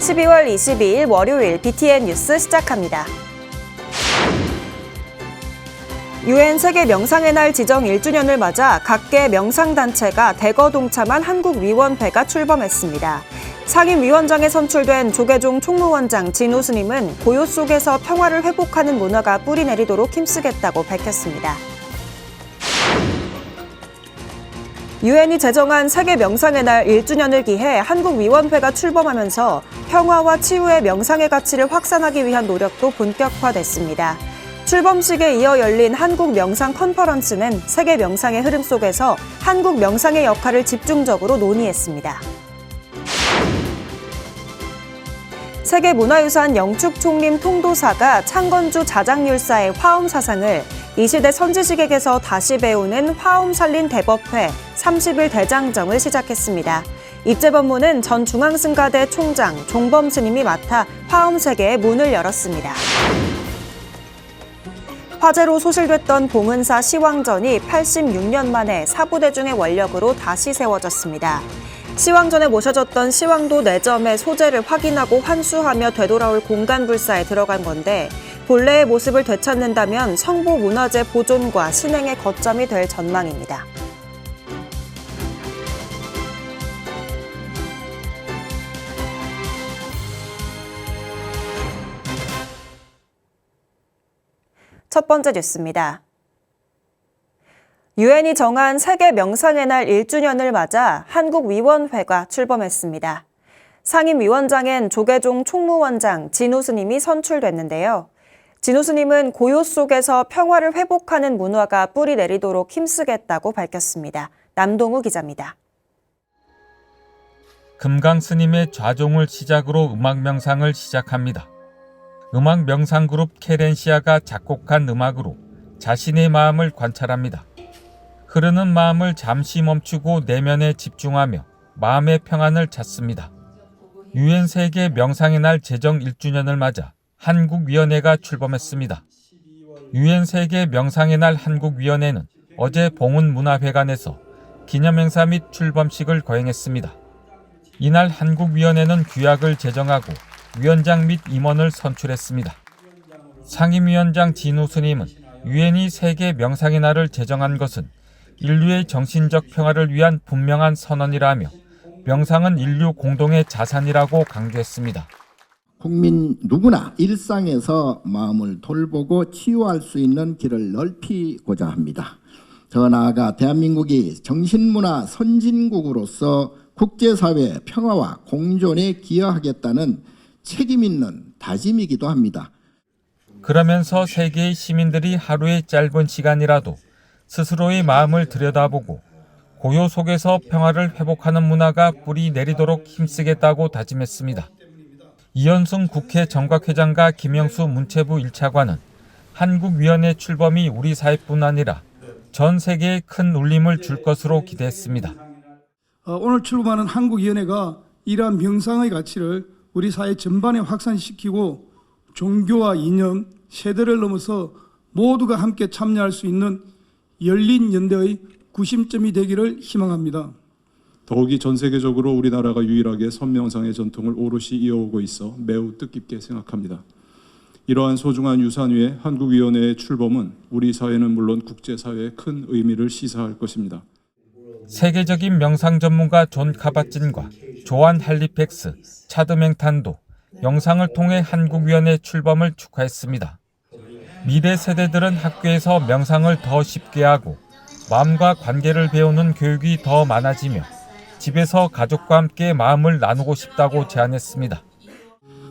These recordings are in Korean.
12월 22일 월요일 BTN 뉴스 시작합니다. UN 세계 명상의 날 지정 1주년을 맞아 각계 명상단체가 대거 동참한 한국위원회가 출범했습니다. 상임위원장에 선출된 조계종 총무원장 진우 스님은 고요 속에서 평화를 회복하는 문화가 뿌리 내리도록 힘쓰겠다고 밝혔습니다. 유엔이 제정한 세계 명상의 날 1주년을 기해 한국위원회가 출범하면서 평화와 치유의 명상의 가치를 확산하기 위한 노력도 본격화됐습니다. 출범식에 이어 열린 한국 명상 컨퍼런스는 세계 명상의 흐름 속에서 한국 명상의 역할을 집중적으로 논의했습니다. 세계문화유산 영축총림 통도사가 창건주 자장율사의 화엄 사상을 이 시대 선지식에게서 다시 배우는 화엄 살린 대법회 30일 대장정을 시작했습니다. 입제법문은 전 중앙승가대 총장 종범 스님이 맡아 화엄 세계의 문을 열었습니다. 화재로 소실됐던 봉은사 시황전이 86년 만에 사부대중의 원력으로 다시 세워졌습니다. 시황전에 모셔졌던 시황도 내점의 소재를 확인하고 환수하며 되돌아올 공간불사에 들어간 건데 본래의 모습을 되찾는다면 성보문화재 보존과 신행의 거점이 될 전망입니다. 첫 번째 뉴스입니다. 유엔이 정한 세계 명상의 날 1주년을 맞아 한국위원회가 출범했습니다. 상임위원장엔 조계종 총무원장 진우 스님이 선출됐는데요. 진우 스님은 고요 속에서 평화를 회복하는 문화가 뿌리 내리도록 힘쓰겠다고 밝혔습니다. 남동우 기자입니다. 금강 스님의 좌종을 시작으로 음악 명상을 시작합니다. 음악 명상 그룹 케렌시아가 작곡한 음악으로 자신의 마음을 관찰합니다. 흐르는 마음을 잠시 멈추고 내면에 집중하며 마음의 평안을 찾습니다. 유엔 세계 명상의 날 제정 1주년을 맞아 한국위원회가 출범했습니다. 유엔 세계 명상의 날 한국위원회는 어제 봉은문화회관에서 기념행사 및 출범식을 거행했습니다. 이날 한국위원회는 규약을 제정하고 위원장 및 임원을 선출했습니다. 상임위원장 진우 스님은 유엔이 세계 명상의 날을 제정한 것은 인류의 정신적 평화를 위한 분명한 선언이라며 명상은 인류 공동의 자산이라고 강조했습니다. 국민 누구나 일상에서 마음을 돌보고 치유할 수 있는 길을 넓히고자 합니다. 더 나아가 대한민국이 정신문화 선진국으로서 국제사회 평화와 공존에 기여하겠다는 책임 있는 다짐이기도 합니다. 그러면서 세계의 시민들이 하루의 짧은 시간이라도 스스로의 마음을 들여다보고 고요 속에서 평화를 회복하는 문화가 뿌리 내리도록 힘쓰겠다고 다짐했습니다. 이현승 국회 정각회장과 김영수 문체부 1차관은 한국위원회 출범이 우리 사회뿐 아니라 전 세계에 큰 울림을 줄 것으로 기대했습니다. 오늘 출범하는 한국위원회가 이러한 명상의 가치를 우리 사회 전반에 확산시키고 종교와 이념, 세대를 넘어서 모두가 함께 참여할 수 있는 열린 연대의 구심점이 되기를 희망합니다. 더욱이 전 세계적으로 우리나라가 유일하게 선명상의 전통을 오롯이 이어오고 있어 매우 뜻깊게 생각합니다. 이러한 소중한 유산 위에 한국위원회의 출범은 우리 사회는 물론 국제사회에 큰 의미를 시사할 것입니다. 세계적인 명상 전문가 존 카바찐과 조한 할리팩스, 차드 맹탄도 영상을 통해 한국위원회 출범을 축하했습니다. 미래 세대들은 학교에서 명상을 더 쉽게 하고 마음과 관계를 배우는 교육이 더 많아지며 집에서 가족과 함께 마음을 나누고 싶다고 제안했습니다.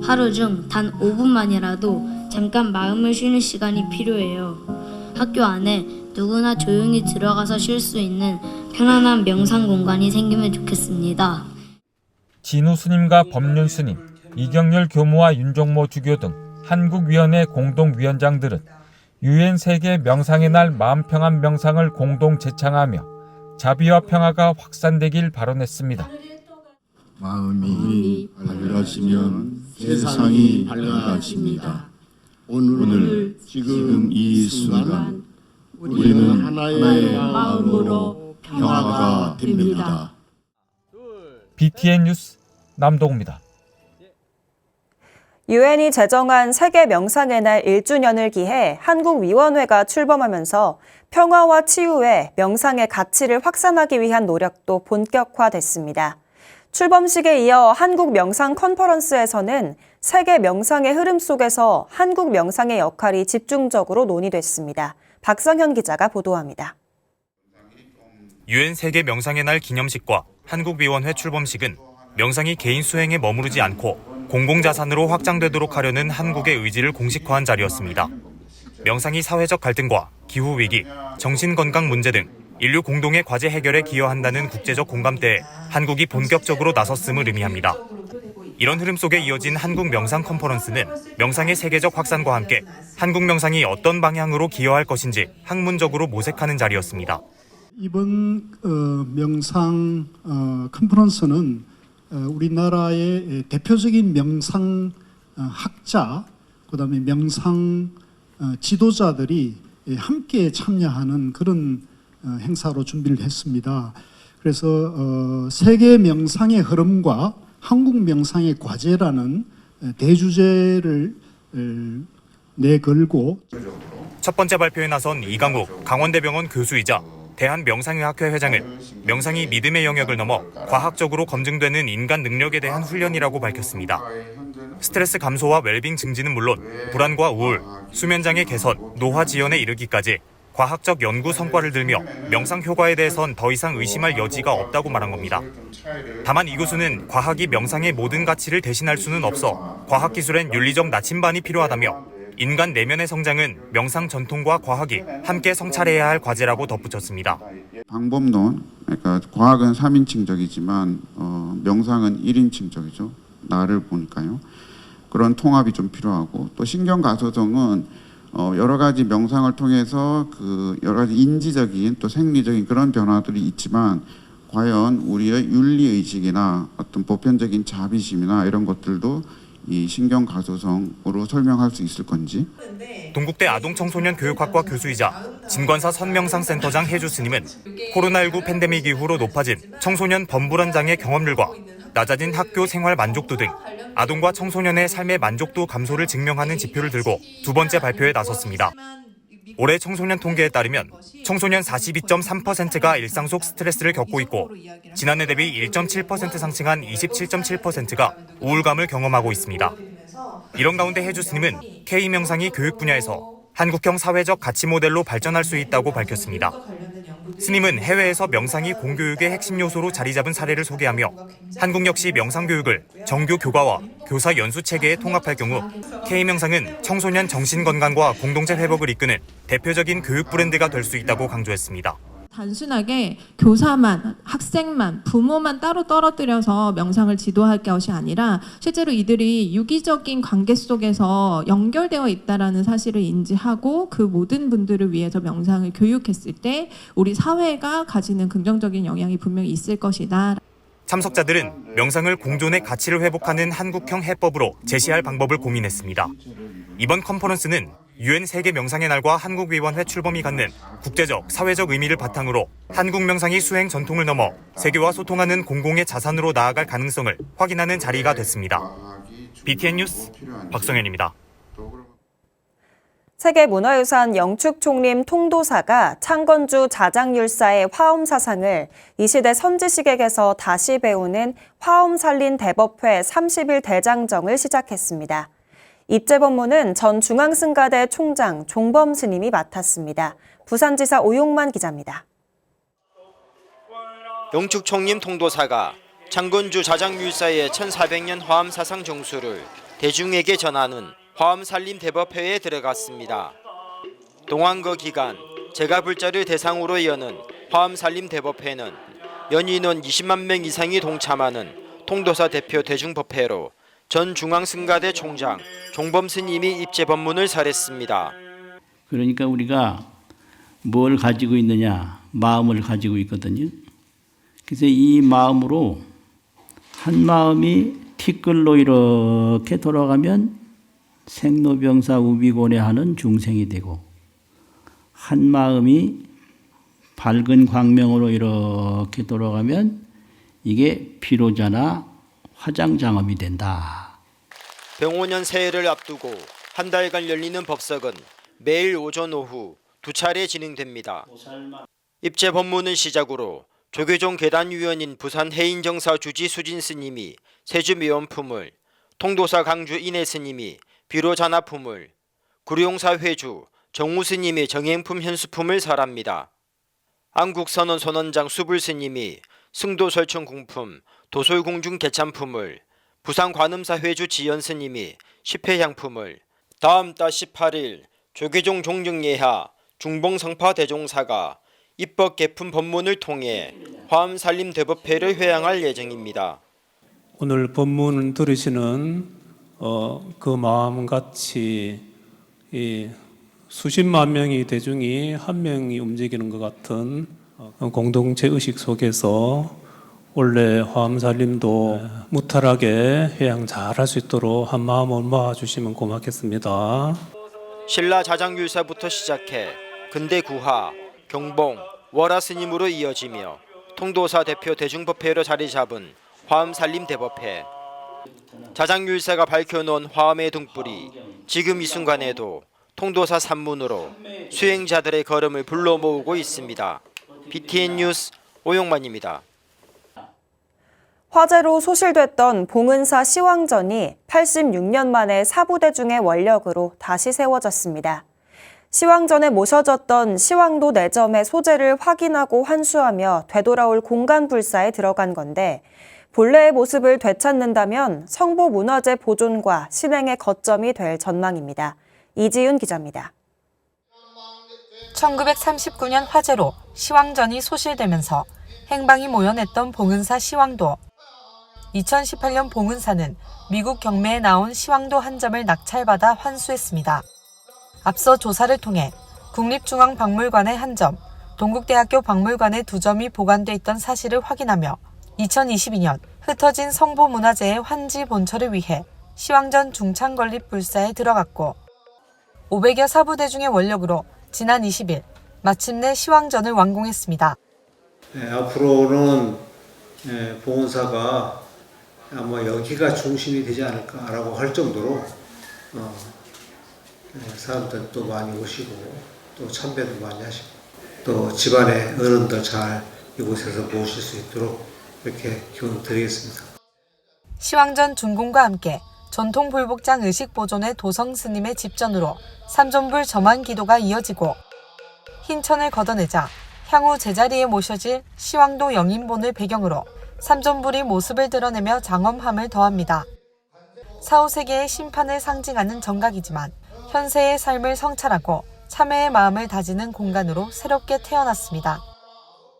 하루 중 단 5분만이라도 잠깐 마음을 쉬는 시간이 필요해요. 학교 안에 누구나 조용히 들어가서 쉴 수 있는 편안한 명상 공간이 생기면 좋겠습니다. 진우 스님과 법륜 스님, 이경렬 교무와 윤종모 주교 등 한국위원회 공동위원장들은 유엔 세계 명상의 날 마음평안 명상을 공동 제창하며 자비와 평화가 확산되길 발언했습니다. 마음이 밝아지면 세상이 밝아집니다. 오늘 지금 이 순간 우리는 하나의 마음으로 평화가 됩니다. BTN 뉴스 남동우입니다. 유엔이 제정한 세계 명상의 날 1주년을 기해 한국위원회가 출범하면서 평화와 치유에 명상의 가치를 확산하기 위한 노력도 본격화됐습니다. 출범식에 이어 한국 명상 컨퍼런스에서는 세계 명상의 흐름 속에서 한국 명상의 역할이 집중적으로 논의됐습니다. 박성현 기자가 보도합니다. 유엔 세계 명상의 날 기념식과 한국위원회 출범식은 명상이 개인 수행에 머무르지 않고 공공자산으로 확장되도록 하려는 한국의 의지를 공식화한 자리였습니다. 명상이 사회적 갈등과 기후위기, 정신건강 문제 등 인류 공동의 과제 해결에 기여한다는 국제적 공감대에 한국이 본격적으로 나섰음을 의미합니다. 이런 흐름 속에 이어진 한국 명상 컨퍼런스는 명상의 세계적 확산과 함께 한국 명상이 어떤 방향으로 기여할 것인지 학문적으로 모색하는 자리였습니다. 이번 명상 컨퍼런스는 우리나라의 대표적인 명상 학자, 그다음에 명상 지도자들이 함께 참여하는 그런 행사로 준비를 했습니다. 그래서 세계 명상의 흐름과 한국 명상의 과제라는 대주제를 내걸고 첫 번째 발표에 나선 이강욱 강원대병원 교수이자 대한명상의학회 회장은 명상이 믿음의 영역을 넘어 과학적으로 검증되는 인간 능력에 대한 훈련이라고 밝혔습니다. 스트레스 감소와 웰빙 증진은 물론 불안과 우울, 수면장애 개선, 노화 지연에 이르기까지 과학적 연구 성과를 들며 명상 효과에 대해선 더 이상 의심할 여지가 없다고 말한 겁니다. 다만 이 교수는 과학이 명상의 모든 가치를 대신할 수는 없어 과학기술엔 윤리적 나침반이 필요하다며 인간 내면의 성장은 명상 전통과 과학이 함께 성찰해야 할 과제라고 덧붙였습니다. 방법론, 그러니까 과학은 3인칭적이지만 명상은 1인칭적이죠. 나를 보니까요. 그런 통합이 좀 필요하고 또 신경가소성은 여러 가지 명상을 통해서 그 여러 가지 인지적인 또 생리적인 그런 변화들이 있지만 과연 우리의 윤리의식이나 어떤 보편적인 자비심이나 이런 것들도 이 신경가소성으로 설명할 수 있을 건지. 동국대 아동청소년 교육학과 교수이자 진관사 선명상센터장 혜주 스님은 코로나19 팬데믹 이후로 높아진 청소년 범불안장애 경험률과 낮아진 학교 생활 만족도 등 아동과 청소년의 삶의 만족도 감소를 증명하는 지표를 들고 두 번째 발표에 나섰습니다. 올해 청소년 통계에 따르면 청소년 42.3%가 일상 속 스트레스를 겪고 있고 지난해 대비 1.7% 상승한 27.7%가 우울감을 경험하고 있습니다. 이런 가운데 혜주 스님은 K명상이 교육 분야에서 한국형 사회적 가치 모델로 발전할 수 있다고 밝혔습니다. 스님은 해외에서 명상이 공교육의 핵심 요소로 자리 잡은 사례를 소개하며 한국 역시 명상교육을 정교 교과와 교사 연수 체계에 통합할 경우 K명상은 청소년 정신건강과 공동체 회복을 이끄는 대표적인 교육 브랜드가 될 수 있다고 강조했습니다. 단순하게 교사만, 학생만, 부모만 따로 떨어뜨려서 명상을 지도할 것이 아니라 실제로 이들이 유기적인 관계 속에서 연결되어 있다는 사실을 인지하고 그 모든 분들을 위해서 명상을 교육했을 때 우리 사회가 가지는 긍정적인 영향이 분명히 있을 것이다. 참석자들은 명상을 공존의 가치를 회복하는 한국형 해법으로 제시할 방법을 고민했습니다. 이번 컨퍼런스는 유엔 세계 명상의 날과 한국위원회 출범이 갖는 국제적, 사회적 의미를 바탕으로 한국 명상이 수행 전통을 넘어 세계와 소통하는 공공의 자산으로 나아갈 가능성을 확인하는 자리가 됐습니다. BTN 뉴스 박성현입니다. 세계문화유산 영축총림 통도사가 창건주 자장율사의 화엄 사상을 이 시대 선지식에게서 다시 배우는 화엄살린 대법회 30일 대장정을 시작했습니다. 입제 법무는 전 중앙승가대 총장 종범 스님이 맡았습니다. 부산지사 오용만 기자입니다. 영축총림 통도사가 창건주 자장율사의 1400년 화엄 사상 정수를 대중에게 전하는 화엄살림 대법회에 들어갔습니다. 동안거 기간 제가불자를 대상으로 여는 화엄살림 대법회는 연인원 20만 명 이상이 동참하는 통도사 대표 대중법회로 전 중앙승가대 총장 종범 스님이 입제 법문을 설했습니다. 그러니까 우리가 뭘 가지고 있느냐, 마음을 가지고 있거든요. 그래서 이 마음으로 한 마음이 티끌로 이렇게 돌아가면 생로병사 우비고래하는 중생이 되고 한 마음이 밝은 광명으로 이렇게 돌아가면 이게 피로자나 화장장엄이 된다. 병오년 새해를 앞두고 한 달간 열리는 법석은 매일 오전 오후 2차례 진행됩니다. 입제 법문을 시작으로 조계종 계단위원인 부산 해인정사 주지 수진 스님이 세주미원품을, 통도사 강주 인해 스님이 비로자나품을, 구룡사 회주 정우 스님이 정행품 현수품을 설합니다. 안국선원 선원장 수불 스님이 승도설청 궁품, 도솔공중 개찬품을, 부산 관음사 회주 지연 스님이 십회향품을, 다음 달 18일 조계종 종정예하 중봉성파 대종사가 입법 개품 법문을 통해 화엄살림 대법회를 회양할 예정입니다. 오늘 법문 들으시는 그 마음같이 이 수십만 명의 대중이 한 명이 움직이는 것 같은 공동체 의식 속에서 원래 화엄살림도 무탈하게 회양 잘할 수 있도록 한 마음을 모아주시면 고맙겠습니다. 신라 자장율사부터 시작해 근대 구하, 경봉, 월화 스님으로 이어지며 통도사 대표 대중법회로 자리 잡은 화엄살림 대법회. 자장율사가 밝혀놓은 화엄의 등불이 지금 이 순간에도 통도사 산문으로 수행자들의 걸음을 불러 모으고 있습니다. BTN 뉴스 오용만입니다. 화재로 소실됐던 봉은사 시황전이 86년 만에 사부대중의 원력으로 다시 세워졌습니다. 시황전에 모셔졌던 시황도 내점의 소재를 확인하고 환수하며 되돌아올 공간 불사에 들어간 건데 본래의 모습을 되찾는다면 성보문화재 보존과 신행의 거점이 될 전망입니다. 이지윤 기자입니다. 1939년 화재로 시황전이 소실되면서 행방이 모연했던 봉은사 시황도. 2018년 봉은사는 미국 경매에 나온 시황도 한 점을 낙찰받아 환수했습니다. 앞서 조사를 통해 국립중앙박물관의 한 점, 동국대학교 박물관의 2점이 보관돼 있던 사실을 확인하며 2022년 흩어진 성보문화재의 환지 본처를 위해 시황전 중창건립불사에 들어갔고 500여 사부대중의 원력으로 지난 20일 마침내 시황전을 완공했습니다. 앞으로는 봉은사가 아마 여기가 중심이 되지 않을까라고 할 정도로 사람들 또 많이 오시고 또 참배도 많이 하시고 또 집안의 어른들 잘 이곳에서 모실 수 있도록 이렇게 기원 드리겠습니다. 시황전 준공과 함께 전통 불복장 의식 보존의 도성 스님의 집전으로 삼존불 점안 기도가 이어지고 흰천을 걷어내자 향후 제자리에 모셔질 시황도 영인본을 배경으로 삼존불이 모습을 드러내며 장엄함을 더합니다. 4, 5세계의 심판을 상징하는 정각이지만 현세의 삶을 성찰하고 참회의 마음을 다지는 공간으로 새롭게 태어났습니다.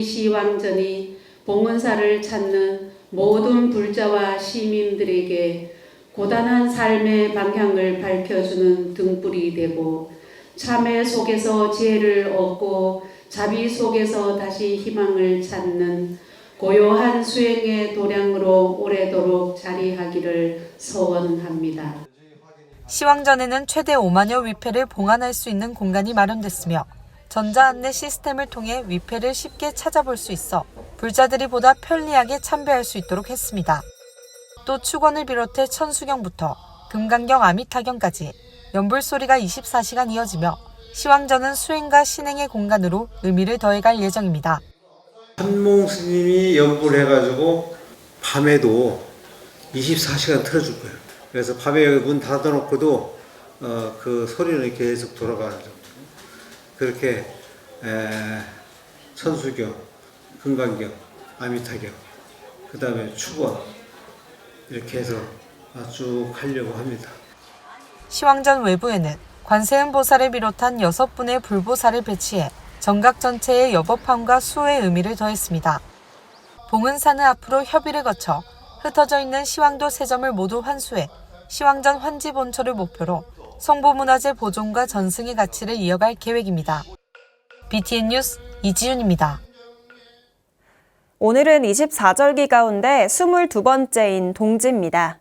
시황전이 봉은사를 찾는 모든 불자와 시민들에게 고단한 삶의 방향을 밝혀주는 등불이 되고 참회 속에서 지혜를 얻고 자비 속에서 다시 희망을 찾는 고요한 수행의 도량으로 오래도록 자리하기를 소원합니다. 시황전에는 최대 5만여 위패를 봉안할 수 있는 공간이 마련됐으며 전자안내 시스템을 통해 위패를 쉽게 찾아볼 수 있어 불자들이 보다 편리하게 참배할 수 있도록 했습니다. 또 축원을 비롯해 천수경부터 금강경 아미타경까지 연불소리가 24시간 이어지며 시황전은 수행과 신행의 공간으로 의미를 더해갈 예정입니다. 한몽 스님이 연불해가지고 밤에도 24시간 틀어줄 거예요. 그래서 밤에 문 닫아놓고도 그 소리는 계속 돌아가는 정도. 그렇게 천수경, 금강경, 아미타경, 그 다음에 축원 이렇게 해서 쭉 하려고 합니다. 시황전 외부에는 관세음 보살을 비롯한 6분의 불보살을 배치해 정각 전체의 여법함과 수호의 의미를 더했습니다. 봉은사는 앞으로 협의를 거쳐 흩어져 있는 시황도 3점을 모두 환수해 시황전 환지 본처를 목표로 성보문화재 보존과 전승의 가치를 이어갈 계획입니다. BTN 뉴스 이지윤입니다. 오늘은 24절기 가운데 22번째인 동지입니다.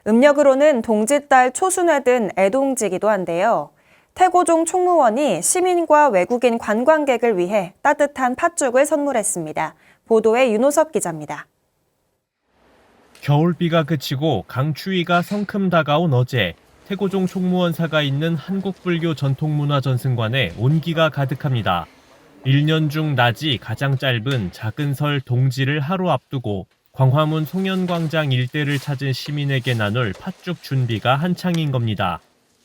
음력으로는 동지달 초순에 든 애동지기도 한데요. 태고종 총무원이 시민과 외국인 관광객을 위해 따뜻한 팥죽을 선물했습니다. 보도에 윤호섭 기자입니다. 겨울비가 그치고 강추위가 성큼 다가온 어제 태고종 총무원사가 있는 한국불교 전통문화전승관에 온기가 가득합니다. 1년 중 낮이 가장 짧은 작은 설 동지를 하루 앞두고 광화문 송년광장 일대를 찾은 시민에게 나눌 팥죽 준비가 한창인 겁니다.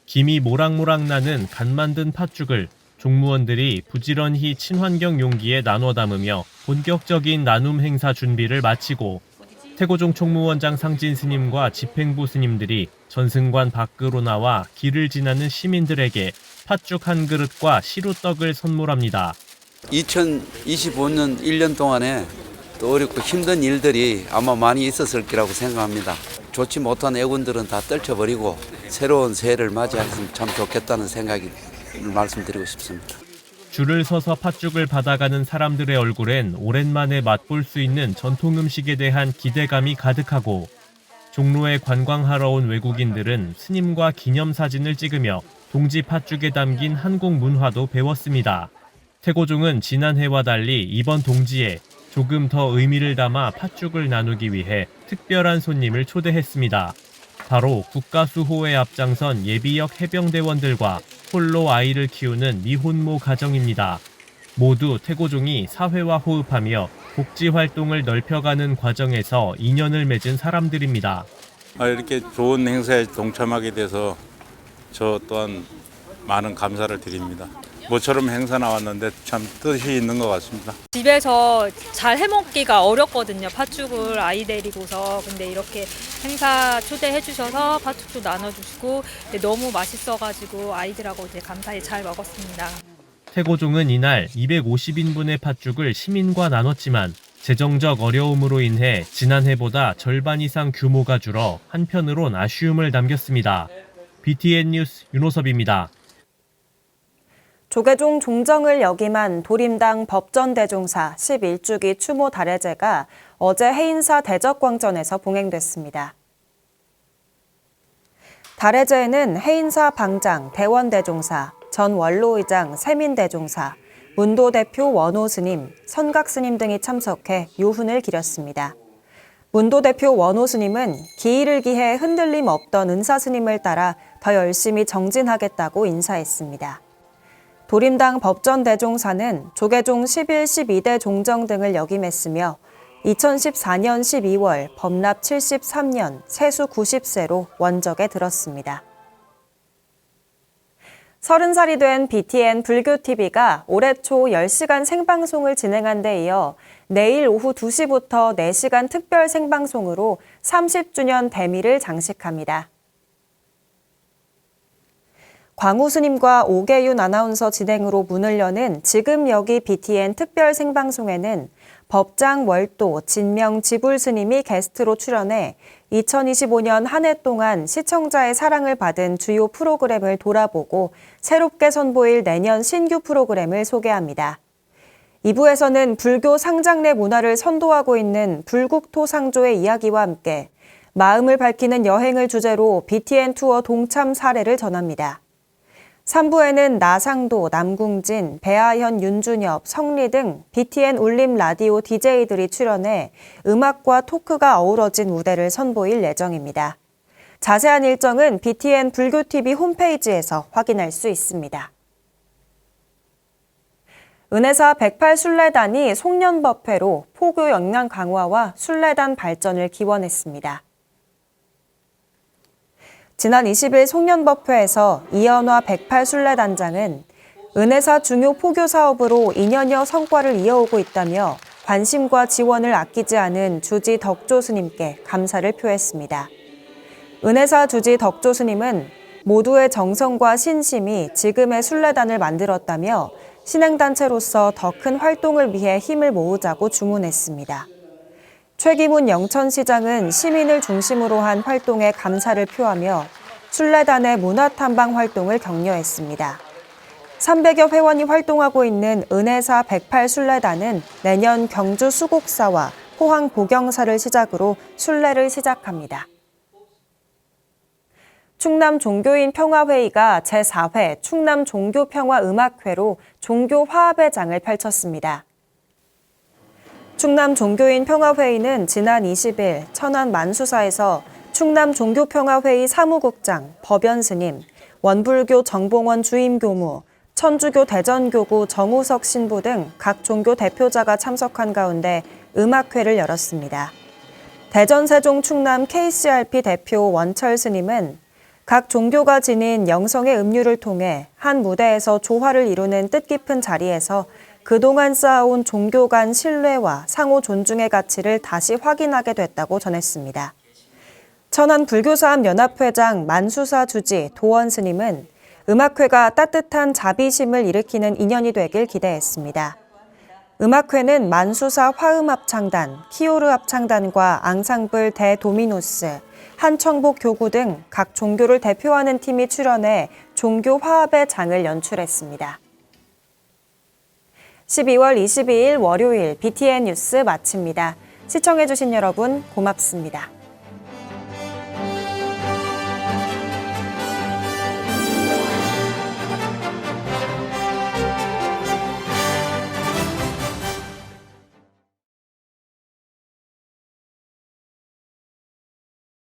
김이 모락모락 나는 간 만든 팥죽을 종무원들이 부지런히 친환경 용기에 나눠 담으며 본격적인 나눔 행사 준비를 마치고 태고종 총무원장 상진 스님과 집행부 스님들이 전승관 밖으로 나와 길을 지나는 시민들에게 팥죽 한 그릇과 시루떡을 선물합니다. 2025년 1년 동안에 또 어렵고 힘든 일들이 아마 많이 있었을 거라고 생각합니다. 좋지 못한 애군들은 다 떨쳐버리고 새로운 새해를 맞이했으면 참 좋겠다는 생각을 말씀드리고 싶습니다. 줄을 서서 팥죽을 받아가는 사람들의 얼굴엔 오랜만에 맛볼 수 있는 전통 음식에 대한 기대감이 가득하고 종로에 관광하러 온 외국인들은 스님과 기념사진을 찍으며 동지 팥죽에 담긴 한국 문화도 배웠습니다. 태고종은 지난해와 달리 이번 동지에 조금 더 의미를 담아 팥죽을 나누기 위해 특별한 손님을 초대했습니다. 바로 국가수호에 앞장선 예비역 해병대원들과 홀로 아이를 키우는 미혼모 가정입니다. 모두 태고종이 사회와 호흡하며 복지활동을 넓혀가는 과정에서 인연을 맺은 사람들입니다. 이렇게 좋은 행사에 동참하게 돼서 저 또한 많은 감사를 드립니다. 모처럼 행사 나왔는데 참 뜻이 있는 것 같습니다. 집에서 잘 해먹기가 어렵거든요. 팥죽을 아이 데리고서. 근데 이렇게 행사 초대해 주셔서 팥죽도 나눠주시고 너무 맛있어가지고 아이들하고 이제 감사히 잘 먹었습니다. 태고종은 이날 250인분의 팥죽을 시민과 나눴지만 재정적 어려움으로 인해 지난해보다 절반 이상 규모가 줄어 한편으론 아쉬움을 남겼습니다. BTN 뉴스 윤호섭입니다. 조계종 종정을 역임한 도림당 법전대종사 11주기 추모 달해제가 어제 해인사 대적광전에서 봉행됐습니다. 달해제에는 해인사 방장, 대원대종사, 전 원로의장 세민대종사, 문도대표 원호스님, 선각스님 등이 참석해 유훈을 기렸습니다. 문도대표 원호스님은 기일을 기해 흔들림 없던 은사스님을 따라 더 열심히 정진하겠다고 인사했습니다. 도림당 법전대종사는 조계종 11, 12대 종정 등을 역임했으며 2014년 12월 법납 73년 세수 90세로 원적에 들었습니다. 30살이 된 BTN 불교TV가 올해 초 10시간 생방송을 진행한 데 이어 내일 오후 2시부터 4시간 특별 생방송으로 30주년 대미를 장식합니다. 광우스님과 오계윤 아나운서 진행으로 문을 여는 지금 여기 BTN 특별 생방송에는 법장 월도 진명 지불스님이 게스트로 출연해 2025년 한 해 동안 시청자의 사랑을 받은 주요 프로그램을 돌아보고 새롭게 선보일 내년 신규 프로그램을 소개합니다. 2부에서는 불교 상장내 문화를 선도하고 있는 불국토상조의 이야기와 함께 마음을 밝히는 여행을 주제로 BTN 투어 동참 사례를 전합니다. 3부에는 나상도, 남궁진, 배아현, 윤준엽, 성리 등 BTN 울림 라디오 DJ들이 출연해 음악과 토크가 어우러진 무대를 선보일 예정입니다. 자세한 일정은 BTN 불교TV 홈페이지에서 확인할 수 있습니다. 은혜사 108순례단이 송년법회로 포교 역량 강화와 순례단 발전을 기원했습니다. 지난 20일 송년법회에서 이연화 108순례단장은 은혜사 중요 포교 사업으로 2년여 성과를 이어오고 있다며 관심과 지원을 아끼지 않은 주지 덕조 스님께 감사를 표했습니다. 은혜사 주지 덕조 스님은 모두의 정성과 신심이 지금의 순례단을 만들었다며 신행단체로서 더 큰 활동을 위해 힘을 모으자고 주문했습니다. 최기문 영천시장은 시민을 중심으로 한 활동에 감사를 표하며 순례단의 문화탐방 활동을 격려했습니다. 300여 회원이 활동하고 있는 은혜사 108순례단은 내년 경주 수곡사와 포항 보경사를 시작으로 순례를 시작합니다. 충남 종교인 평화회의가 제4회 충남 종교평화음악회로 종교화합의 장을 펼쳤습니다. 충남 종교인 평화회의는 지난 20일 천안 만수사에서 충남 종교평화회의 사무국장 법연 스님, 원불교 정봉원 주임교무, 천주교 대전교구 정우석 신부 등 각 종교 대표자가 참석한 가운데 음악회를 열었습니다. 대전 세종 충남 KCRP 대표 원철 스님은 각 종교가 지닌 영성의 음유를 통해 한 무대에서 조화를 이루는 뜻깊은 자리에서 그동안 쌓아온 종교 간 신뢰와 상호 존중의 가치를 다시 확인하게 됐다고 전했습니다. 천안 불교사업연합회장 만수사 주지 도원 스님은 음악회가 따뜻한 자비심을 일으키는 인연이 되길 기대했습니다. 음악회는 만수사 화음합창단, 키오르 합창단과 앙상블 대도미노스, 한청복 교구 등 각 종교를 대표하는 팀이 출연해 종교 화합의 장을 연출했습니다. 12월 22일 월요일 BTN 뉴스 마칩니다. 시청해주신 여러분 고맙습니다.